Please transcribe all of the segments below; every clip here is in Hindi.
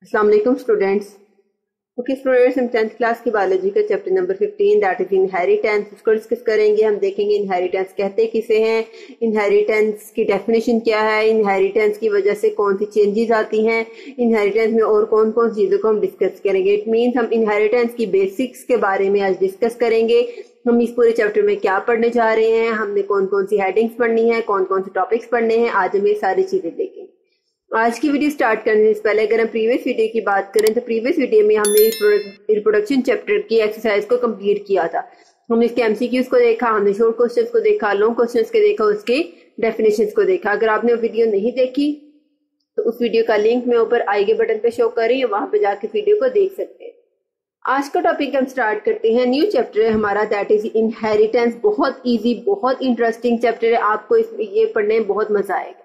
अस्सलाम वालेकुम स्टूडेंट्स। ओके स्टूडेंट्स, हम 10th क्लास की बायोलॉजी का chapter number 15 that is inheritance इसको डिस्कस करेंगे। हम देखेंगे इनहेरिटेंस कहते किसे हैं, इनहेरिटेंस की डेफिनेशन क्या है, इनहेरिटेंस की वजह से कौन सी चेंजेस आती हैं, इनहेरिटेंस में और कौन कौन चीज़ों को हम डिस्कस करेंगे। इट मीन्स हम इनहेरिटेंस की बेसिक्स के बारे में आज डिस्कस करेंगे। हम इस पूरे चैप्टर में क्या पढ़ने जा रहे हैं, हमने कौन कौन सी हेडिंग्स पढ़नी है, कौन कौन से टॉपिक्स पढ़ने हैं, आज हम ये सारी चीज़ें देखेंगे। आज की वीडियो स्टार्ट करने से पहले अगर हम प्रीवियस वीडियो की बात करें तो प्रीवियस वीडियो में हमने रिप्रोडक्शन चैप्टर की एक्सरसाइज को कंप्लीट किया था। हमने इसके एमसीक्यूज को देखा, हमने शॉर्ट क्वेश्चंस को देखा, लॉन्ग क्वेश्चंस को देखा, उसके डेफिनेशंस को देखा। अगर आपने वीडियो नहीं देखी तो उस वीडियो का लिंक मैं ऊपर आई के बटन पे शो कर रही हूँ, वहां पे जाके वीडियो को देख सकते हैं। आज का टॉपिक हम स्टार्ट करते हैं। न्यू चैप्टर है हमारा दैट इज इनहेरिटेंस। बहुत इजी, बहुत इंटरेस्टिंग चैप्टर है, आपको ये पढ़ने में बहुत मजा आएगा।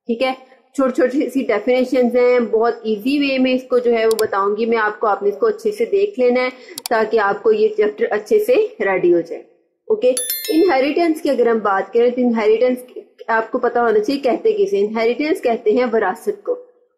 ठीक है, छोटी छोटी सी डेफिनेशंस हैं, बहुत इजी वे में इसको जो है वो बताऊंगी मैं आपको। आपने इसको अच्छे से देख लेना है ताकि आपको ये चैप्टर अच्छे से रेडी हो जाए। ओके, इनहेरिटेंस की अगर हम बात करें तो इनहेरिटेंस आपको पता होना चाहिए कहते किसे। इनहेरिटेंस कहते हैं विरासत को।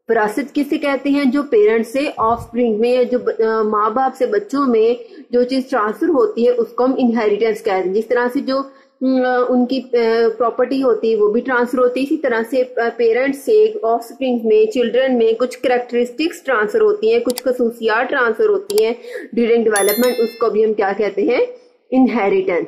विरासत किसे कहते हैं, जो पेरेंट्स से ऑफस्प्रिंग में, जो माँ बाप से बच्चों में जो चीज ट्रांसफर होती है उसको हम इनहेरिटेंस कहते हैं। जिस तरह से जो उनकी प्रॉपर्टी होती है वो भी ट्रांसफर होती है, इसी तरह से पेरेंट्स से ऑफस्प्रिंग में, चिल्ड्रन में कुछ कैरेक्टरिस्टिक्स ट्रांसफर होती हैं, कुछ खसूसियात ट्रांसफर होती हैं ड्यूरिंग डेवलपमेंट। उसको भी हम क्या कहते हैं, इनहेरिटेंस।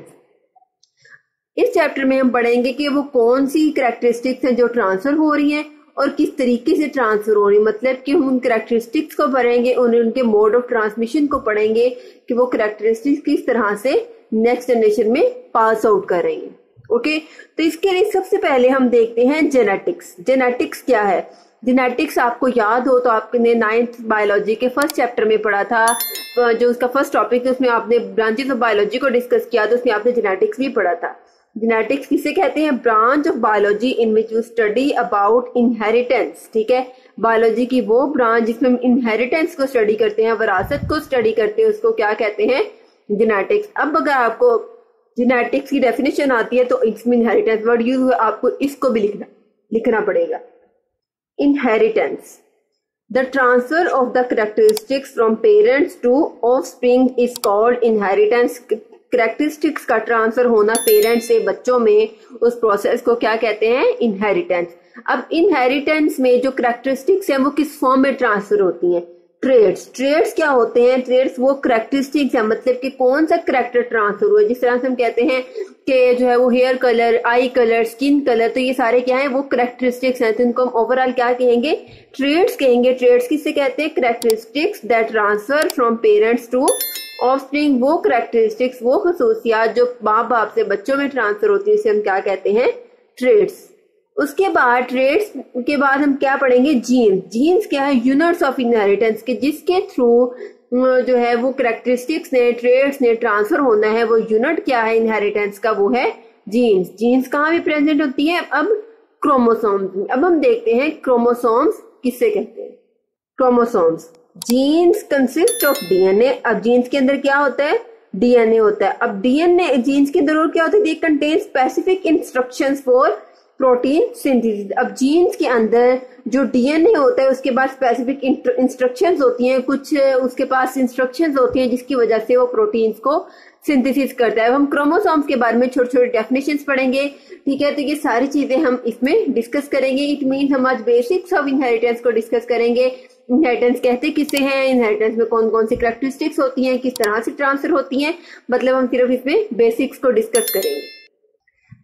इस चैप्टर में हम पढ़ेंगे कि वो कौन सी कैरेक्टरिस्टिक्स हैं जो ट्रांसफर हो रही हैं और किस तरीके से ट्रांसफर हो रही है। मतलब कि हम उन कैरेक्टरिस्टिक्स को पढ़ेंगे, उनके मोड ऑफ ट्रांसमिशन को पढ़ेंगे कि वो कैरेक्टरिस्टिक्स किस तरह से नेक्स्ट जनरेशन में पास आउट कर रही है। ओके, तो इसके लिए सबसे पहले हम देखते हैं जेनेटिक्स। जेनेटिक्स क्या है? जेनेटिक्स आपको याद हो तो आपने 9th बायोलॉजी के फर्स्ट चैप्टर में पढ़ा था, जो उसका फर्स्ट टॉपिक है उसमें आपने ब्रांचेस ऑफ बायोलॉजी को डिस्कस किया, तो उसमें आपने जेनेटिक्स भी पढ़ा था। जेनेटिक्स किसे कहते हैं? Branch of biology in which we study about inheritance. ठीक है, बायोलॉजी की वो ब्रांच जिसमें हम इनहेरिटेंस को स्टडी करते हैं, विरासत को स्टडी करते हैं, उसको क्या कहते हैं, जेनेटिक्स। अब अगर आपको जेनेटिक्स की डेफिनेशन आती है तो इसमें इनहेरिटेंस वर्ड यूज हुआ, आपको इसको भी लिखना पड़ेगा। Inheritance, the transfer of the characteristics from parents to offspring is called inheritance. Characteristics का ट्रांसफर होना पेरेंट्स से बच्चों में, उस प्रोसेस को क्या कहते हैं, इनहेरिटेंस। अब इनहेरिटेंस में जो कैरेक्टरिस्टिक्स हैं वो किस फॉर्म में ट्रांसफर होती हैं? ट्रेड्स। ट्रेड्स क्या होते हैं? ट्रेड्स वो कैरेक्टरिस्टिक्स है, मतलब कि कौन सा कैरेक्टर ट्रांसफर हुआ। जिस तरह से हम कहते हैं कि जो है वो hair colour, eye colour, skin colour, तो ये सारे क्या है, वो कैरेक्टरिस्टिक्स हैं। तो इनको हम ओवरऑल क्या कहेंगे, ट्रेड्स कहेंगे। ट्रेड्स किससे कहते हैं? Characteristics that transfer from parents to offspring. वो कैरेक्टरिस्टिक्स, वो खसूसियात जो माँ बाप से बच्चों में ट्रांसफर होती है, इसे हम क्या कहते हैं, ट्रेड्स। उसके बाद ट्रेड्स के बाद हम क्या पढ़ेंगे, जीन्स। जीन्स क्या है? यूनिट्स ऑफ इनहेरिटेंस के, जिसके थ्रू जो है वो कैरेक्टरिस्टिक्स ने, ट्रेड्स ने ट्रांसफर होना है। वो यूनिट क्या है इनहेरिटेंस का, वो है जीन्स। जीन्स कहाँ भी प्रेजेंट होती है? अब क्रोमोसोम्स में। अब हम देखते हैं क्रोमोसोम्स किससे कहते हैं। Chromosomes, genes consist of DNA. अब जीन्स के अंदर क्या होता है, डीएनए होता है। अब डीएनए जीन्स के अंदर क्या होता है, they contain specific instructions for protein synthesis. अब जीन्स के अंदर जो डीएनए होता है उसके बाद स्पेसिफिक इंस्ट्रक्शंस होती हैं, कुछ उसके पास इंस्ट्रक्शंस होती हैं जिसकी वजह से वो प्रोटीन्स को सिंथेसिस करता है। हम क्रोमोसोम्स के बारे में छोटे छोटे डेफिनेशंस पढ़ेंगे। ठीक है, तो ये सारी चीजें हम इसमें डिस्कस करेंगे। इट मीन्स हम आज बेसिक्स ऑफ इनहेरिटेंस को डिस्कस करेंगे। इनहेरिटेंस कहते किसे हैं, इनहेरिटेंस में कौन कौन सी कैरेक्टरिस्टिक्स होती हैं, किस तरह से ट्रांसफर होती हैं, मतलब हम सिर्फ इसमें बेसिक्स को डिस्कस करेंगे।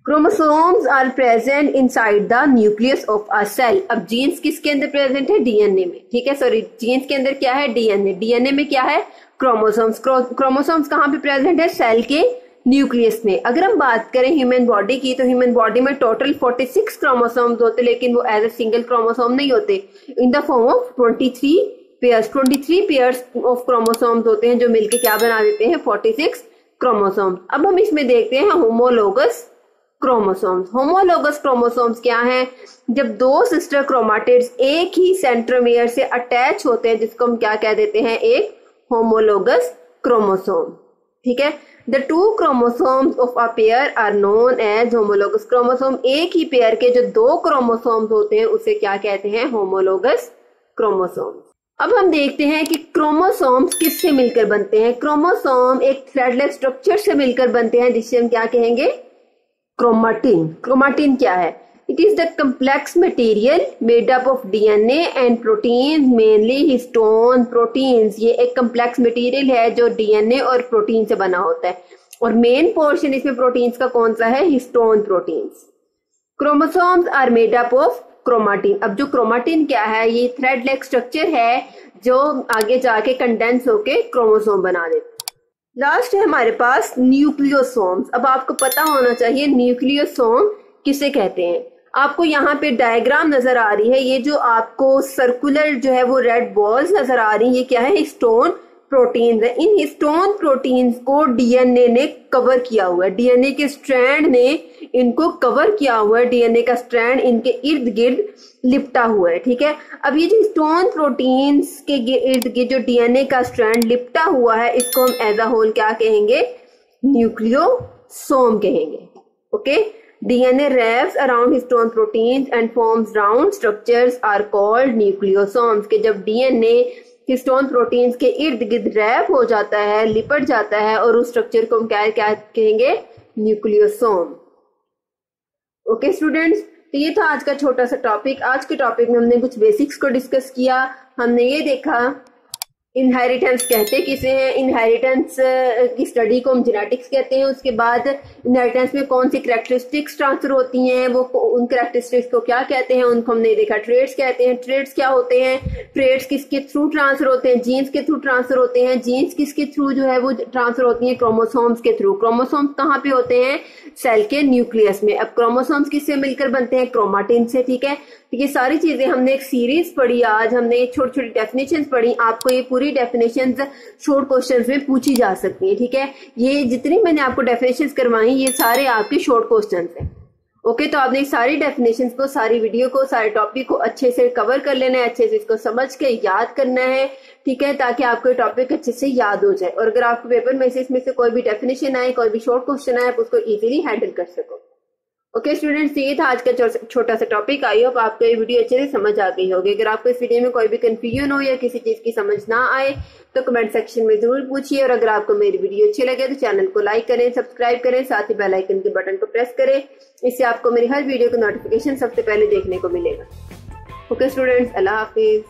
Chromosomes are present inside the nucleus of a cell. अब जीन्स किसके अंदर प्रेजेंट है, डीएनए में। ठीक है, सॉरी, जीन्स के अंदर क्या है, डीएनए। डीएनए में क्या है, क्रोमोसोम्स। क्रोमोसोम्स कहाँ पे प्रेजेंट है, सेल के न्यूक्लियस में। अगर हम बात करें ह्यूमन बॉडी की, तो ह्यूमन बॉडी में टोटल 46 क्रोमोसोम्स होते, लेकिन वो एज ए सिंगल क्रोमोसोम नहीं होते, in the form of 23 pairs. 23 pairs of chromosomes होते हैं जो मिलके क्या बना देते हैं, 46 क्रोमोसोम्स। अब हम इसमें देखते हैं होमोलोगस क्रोमोसोम्स। होमोलोगस क्रोमोसोम्स क्या हैं, जब दो सिस्टर क्रोमाटिड्स एक ही सेंट्रोमियर से अटैच होते हैं, जिसको हम क्या कह देते हैं, एक होमोलोगस क्रोमोसोम। ठीक है, the two chromosomes of a pair are known as homologous chromosome. एक ही पेयर के जो दो क्रोमोसोम्स होते हैं उसे क्या कहते हैं, होमोलोगस क्रोमोसोम। अब हम देखते हैं कि क्रोमोसोम्स किससे मिलकर बनते हैं। क्रोमोसोम एक थ्रेड-लाइक स्ट्रक्चर से मिलकर बनते हैं जिसे हम क्या कहेंगे, क्रोमाटिन। क्रोमाटिन क्या है? It is the complex material made up of DNA and protein, mainly histone proteins. ये एक कम्प्लेक्स मटेरियल है जो डीएनए और प्रोटीन से बना होता है और मेन पोर्शन इसमें प्रोटीन्स का कौन सा है, histone proteins. Chromosomes are made up of chromatin. अब जो क्रोमाटिन क्या है, ये थ्रेड लाइक स्ट्रक्चर है जो आगे जाके कंडेंस होके क्रोमोसोम बना देता है। लास्ट है हमारे पास न्यूक्लियोसोम्स। अब आपको पता होना चाहिए न्यूक्लियोसोम किसे कहते हैं। आपको यहाँ पे डायग्राम नजर आ रही है, ये जो आपको सर्कुलर जो है वो रेड बॉल्स नजर आ रही है, ये क्या है, हिस्टोन प्रोटीन्स है। इन हिस्टोन प्रोटीन्स को डीएनए ने कवर किया हुआ है, डीएनए के स्ट्रैंड ने इनको कवर किया हुआ है, डीएनए का स्ट्रैंड इनके इर्द गिर्द लिपटा हुआ है, ठीक है। अब ये जो हिस्टोन प्रोटीन्स के इर्द गिर्द जो डीएनए का स्ट्रैंड लिपटा हुआ है, इसको हम एज अ होल क्या कहेंगे, न्यूक्लियोसोम कहेंगे। Okay, DNA wraps around histone proteins and forms round structures are called nucleosomes। के जब DNA हिस्टोन प्रोटीन्स के इर्द गिर्द रैप हो जाता है, लिपट जाता है, और उस स्ट्रक्चर को हम क्या कहेंगे, न्यूक्लियोसोम। ओके स्टूडेंट्स, तो ये था आज का छोटा सा टॉपिक। आज के टॉपिक में हमने कुछ बेसिक्स को डिस्कस किया। हमने ये देखा इनहेरिटेंस कहते किसे हैं, इनहेरिटेंस की स्टडी को हम जेनेटिक्स कहते हैं। उसके बाद इनहेरिटेंस में कौन सी कैरेक्टरिस्टिक्स ट्रांसफर होती हैं, वो उन कैरेक्टरिस्टिक्स को क्या कहते हैं, उनको हमने देखा ट्रेड्स कहते हैं। ट्रेड्स क्या होते हैं, ट्रेड्स किसके थ्रू ट्रांसफर होते हैं, जीन्स के थ्रू ट्रांसफर होते हैं। जीन्स किसके थ्रू जो है वो ट्रांसफर होती हैं, क्रोमोसोम्स के थ्रू। क्रोमोसोम्स कहाँ पे होते हैं, सेल के न्यूक्लियस में। अब क्रोमोसोम्स किससे मिलकर बनते हैं, क्रोमाटिन से, ठीक है। तो ये सारी चीजें हमने एक सीरीज पढ़ी, आज हमने छोटी छोटी डेफिनेशन पढ़ी। आपको ये पूरी डेफिनेशन शॉर्ट क्वेश्चंस में पूछी जा सकती है, ठीक है। ये जितनी मैंने आपको डेफिनेशंस करवाई ये सारे आपके शॉर्ट क्वेश्चंस हैं। ओके, तो आपने सारी डेफिनेशंस को, सारी वीडियो को, सारे टॉपिक को अच्छे से कवर कर लेना है, अच्छे से इसको समझ के याद करना है, ठीक है, ताकि आपको टॉपिक अच्छे से याद हो जाए। और अगर आपको पेपर में से इसमें से कोई भी डेफिनेशन आए, कोई भी शॉर्ट क्वेश्चन आए, आप उसको इजीली हैंडल कर सको। ओके स्टूडेंट्स, ये था आज का छोटा सा टॉपिक। आई होप आपको ये वीडियो अच्छे से समझ आ गई होगी। अगर आपको इस वीडियो में कोई भी कंफ्यूजन हो या किसी चीज की समझ ना आए तो कमेंट सेक्शन में जरूर पूछिए। और अगर आपको मेरी वीडियो अच्छी लगे तो चैनल को लाइक करें, सब्सक्राइब करें, साथ ही बेल आइकन के बटन को प्रेस करें। इससे आपको मेरी हर वीडियो का नोटिफिकेशन सबसे पहले देखने को मिलेगा। ओके स्टूडेंट्स, अल्लाह हाफिज।